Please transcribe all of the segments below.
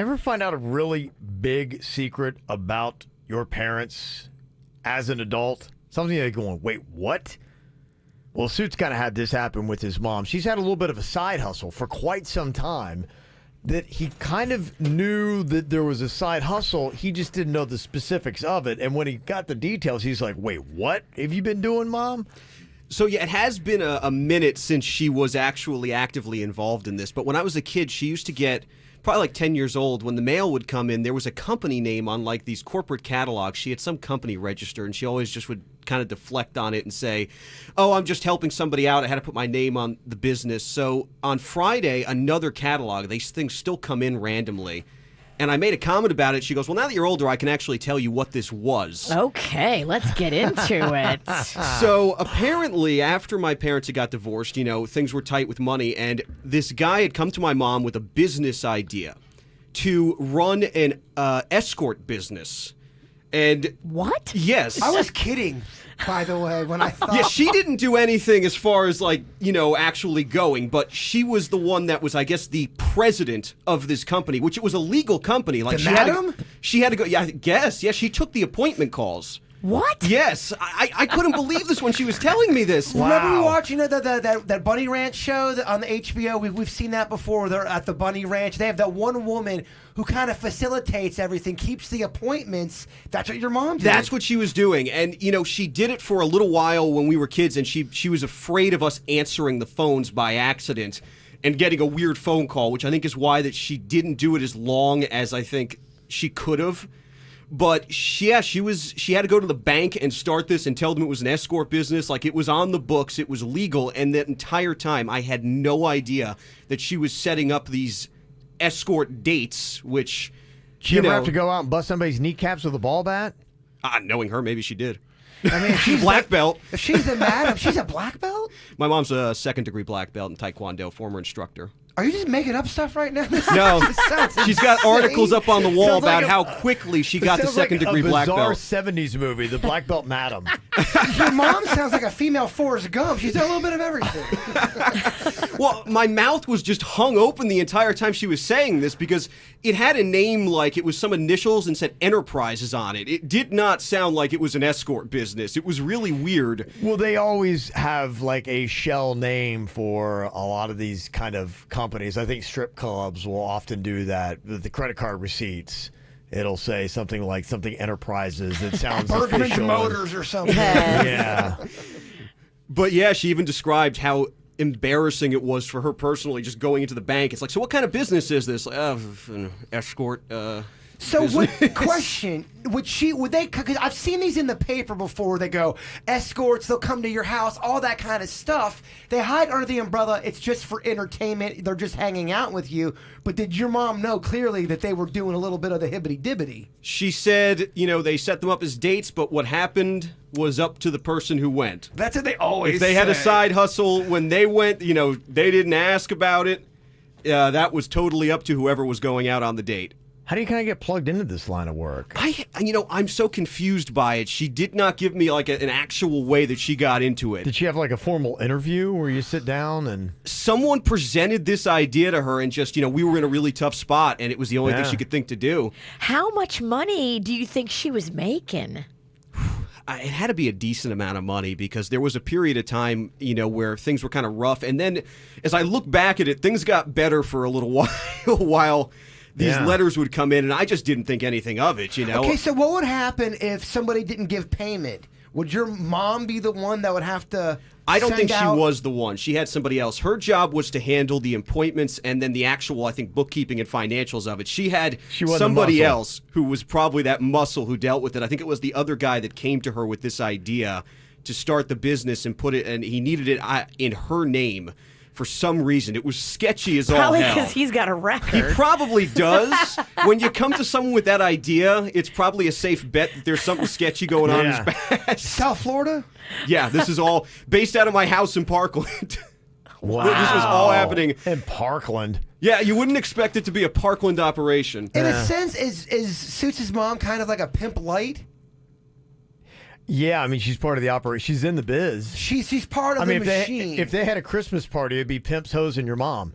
Ever find out a really big secret about your parents as an adult? Something you're going, wait, what? Well, Suits kind of had this happen with his mom. She's had a little bit of a side hustle for quite some time that he kind of knew that there was a side hustle. He just didn't know the specifics of it. And when he got the details, he's like, wait, what have you been doing, Mom? So, yeah, it has been a minute since she was actually actively involved in this. But when I was a kid, she used to get probably like 10 years old. When the mail would come in, there was a company name on like these corporate catalogs. She had some company registered, and she always just would kind of deflect on it and say, oh, I'm just helping somebody out. I had to put my name on the business. So on Friday, another catalog, these things still come in randomly. And I made a comment about it. She goes, well, now that you're older, I can actually tell you what this was. Okay, let's get into it. So apparently, after my parents had got divorced, things were tight with money. And this guy had come to my mom with a business idea to run an escort business. And what? Yes. I was kidding, by the way, when I thought. Yeah, she didn't do anything as far as actually going, but she was the one that was, I guess, the president of this company, which it was a legal company. Like she had to go. Yeah, I guess. Yeah, she took the appointment calls. What? Yes, I couldn't believe this when she was telling me this. Wow. Remember we watched, that Bunny Ranch show on the HBO? We've seen that before. They're at the Bunny Ranch. They have that one woman who kind of facilitates everything, keeps the appointments. That's what your mom did. That's what she was doing. And, she did it for a little while when we were kids, and she was afraid of us answering the phones by accident and getting a weird phone call, which I think is why that she didn't do it as long as I think she could have. But she had to go to the bank and start this and tell them it was an escort business. Like, it was on the books, it was legal, and that entire time I had no idea that she was setting up these escort dates, which, Did you ever have to go out and bust somebody's kneecaps with a ball bat? Knowing her, maybe she did. I mean, if she's black belt. If she's a madam, she's a black belt? My mom's a second-degree black belt in Taekwondo, former instructor. Are you just making up stuff right now? No, she's got articles up on the wall Sounds about like how quickly she got the second-degree black bizarre belt. 70s movie, The Black Belt Madam. Your mom sounds like a female Forrest Gump. She's done a little bit of everything. Well, my mouth was just hung open the entire time she was saying this because it had a name like it was some initials and said Enterprises on it. It did not sound like it was an escort business. It was really weird. Well, they always have like a shell name for a lot of these kind of companies. I think strip clubs will often do that. The credit card receipts, it'll say something like something Enterprises. It sounds Bergman official. Motors or something. Yeah. But yeah, she even described how embarrassing it was for her personally just going into the bank. It's like, so what kind of business is this? Like, an escort So business. question, would they, because I've seen these in the paper before, they go, escorts, they'll come to your house, all that kind of stuff. They hide under the umbrella, it's just for entertainment, they're just hanging out with you. But did your mom know clearly that they were doing a little bit of the hibbity-dibbity? She said, they set them up as dates, but what happened was up to the person who went. That's what they always If they had a say. side hustle when they went, they didn't ask about it. That was totally up to whoever was going out on the date. How do you kind of get plugged into this line of work? I'm so confused by it. She did not give me like an actual way that she got into it. Did she have like a formal interview where you sit down and... Someone presented this idea to her and just, we were in a really tough spot and it was the only thing Yeah. she could think to do. How much money do you think she was making? It had to be a decent amount of money because there was a period of time, where things were kind of rough. And then as I look back at it, things got better for a little while. These letters would come in, and I just didn't think anything of it, Okay, so what would happen if somebody didn't give payment? Would your mom be the one that would have to I don't think send she out- was the one. She had somebody else. Her job was to handle the appointments and then the actual, I think, bookkeeping and financials of it. She had wasn't somebody the muscle. else who was probably that muscle who dealt with it. I think it was the other guy that came to her with this idea to start the business and put it, and he needed it in her name. For some reason, it was sketchy as all Probably hell. because he's got a He record. probably does. When you come to someone with that idea, it's probably a safe bet that there's something sketchy going on in his past. South Florida? Yeah, this is all based out of my house in Parkland. Wow. This was all happening. In Parkland. Yeah, you wouldn't expect it to be a Parkland operation. In a sense, is Suits' mom kind of like a pimp light? Yeah, I mean, she's part of the operation. She's in the biz. She's part of I mean, the machine. if they had a Christmas party, it'd be pimps, hoes, and your mom.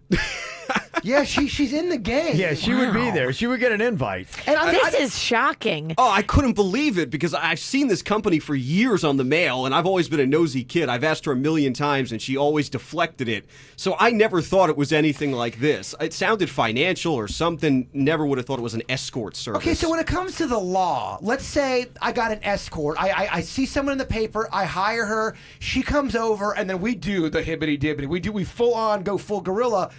Yeah, she's in the game. Yeah, she would be there. She would get an invite. And This is shocking. Oh, I couldn't believe it because I've seen this company for years on the mail, and I've always been a nosy kid. I've asked her a million times, and she always deflected it. So I never thought it was anything like this. It sounded financial or something. Never would have thought it was an escort service. Okay, so when it comes to the law, let's say I got an escort. I see someone in the paper. I hire her. She comes over, and then we do the hibbity dibbity. We full on go full gorilla.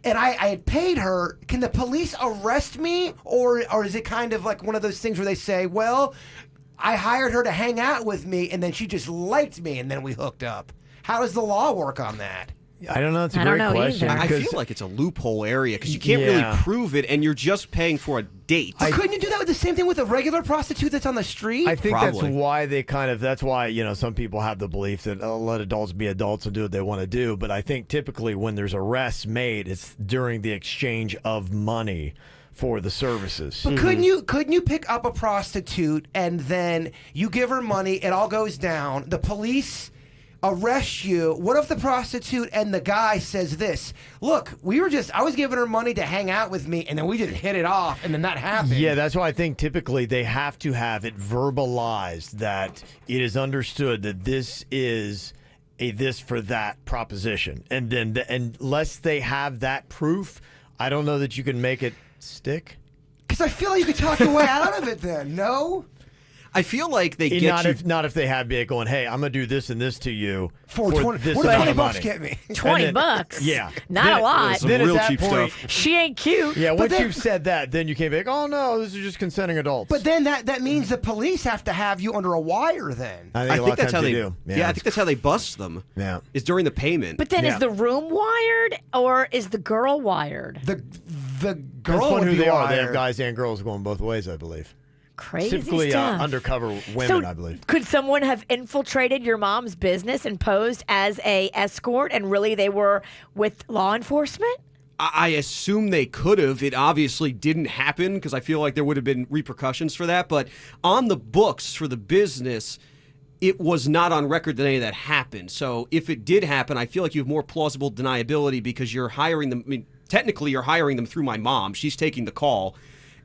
And I had paid her. Can the police arrest me, or is it kind of like one of those things where they say, well, I hired her to hang out with me, and then she just liked me, and then we hooked up? How does the law work on that? I don't know. That's a I don't great know question. either. I because feel like it's a loophole area because you can't Yeah. really prove it, and you're just paying for a date. But couldn't you do that with the same thing with a regular prostitute that's on the street? I think Probably. that's why that's why, some people have the belief that let adults be adults and do what they want to do. But I think typically when there's arrests made, it's during the exchange of money for the services. But couldn't you pick up a prostitute and then you give her money, it all goes down, the police arrest you? What if the prostitute and the guy says this? Look, I was giving her money to hang out with me, and then we just hit it off, and then that happened. Yeah, that's why I think typically they have to have it verbalized that it is understood that this is a this for that proposition. And then unless they have that proof, I don't know that you can make it stick. Because I feel like you could talk your way out of it then, no? I feel like they get Not if they have me going, hey, I'm gonna do this and this to you For 20, this what does amount 20 of bucks money. get me? 20 then- bucks. Yeah. Not Then a lot. Some Then real at that cheap point, stuff. She ain't cute. Yeah, once then- you've said that, then you can't be like, oh no, this is just consenting adults. But then that means the police have to have you under a wire then. I I think, a lot think of that's times how they do. Yeah, I think that's how they bust them. Yeah. Is during the payment. But then Yeah. is the room wired or is the girl wired? The Depends girl on would who be they are. wired. They have guys and girls going both ways, I believe. Crazy Typically stuff. undercover women, So I believe. could someone have infiltrated your mom's business and posed as a escort, and really they were with law enforcement? I assume they could have. It obviously didn't happen because I feel like there would have been repercussions for that. But on the books for the business, it was not on record that any of that happened. So if it did happen, I feel like you have more plausible deniability because you're hiring them. I mean, technically, you're hiring them through my mom. She's taking the call.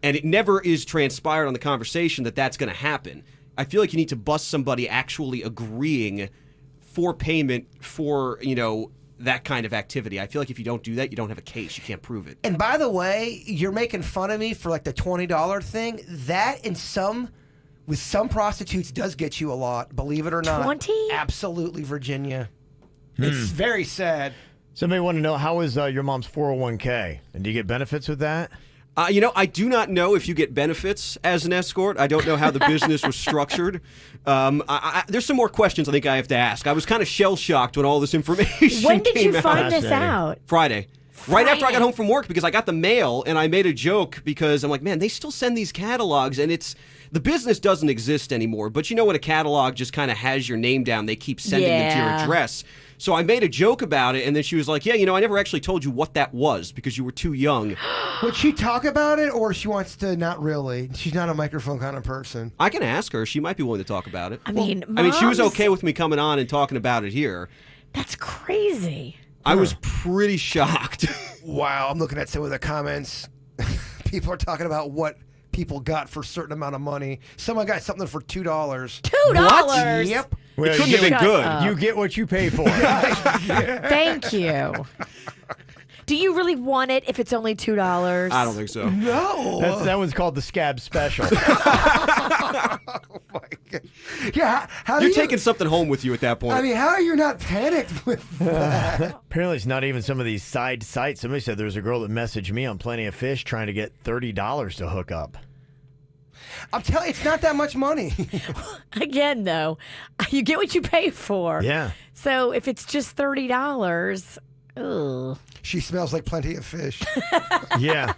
And it never is transpired on the conversation that that's going to happen. I feel like you need to bust somebody actually agreeing for payment for, that kind of activity. I feel like if you don't do that, you don't have a case. You can't prove it. And by the way, you're making fun of me for like the $20 thing. That with some prostitutes does get you a lot, believe it or not. 20? Absolutely, Virginia. It's very sad. Somebody want to know, how is your mom's 401k? And do you get benefits with that? I do not know if you get benefits as an escort. I don't know how the business was structured. There's some more questions I think I have to ask. I was kind of shell-shocked when all this information When did came you out. find this Fascinating. out? Friday. Right after I Friday. got home from work because I got the mail and I made a joke because I'm like, man, they still send these catalogs and the business doesn't exist anymore. But when a catalog just kind of has your name down, they keep sending them to your Yeah. address. So I made a joke about it and then she was like, yeah, I never actually told you what that was because you were too young. Would she talk about it, or she wants to not really? She's not a microphone kind of person. I can ask her. She might be willing to talk about it. I mean, she was moms- okay with me coming on and talking about it here. That's crazy. I was pretty shocked. Wow, I'm looking at some of the comments. People are talking about what people got for a certain amount of money. Someone got something for $2. $2. Yep. Well, It couldn't you have been Shut good. up. You get what you pay for. Thank you. Do you really want it if it's only $2? I don't think so. No. That one's called the Scab Special. Oh my God. Yeah. How do You're you, taking something home with you at that point. I mean, how are you not panicked with that? Apparently, it's not even some of these side sites. Somebody said there was a girl that messaged me on Plenty of Fish trying to get $30 to hook up. I'm telling you, it's not that much money. Again, though, you get what you pay for. Yeah. So if it's just $30, ugh. She smells like Plenty of Fish. Yeah.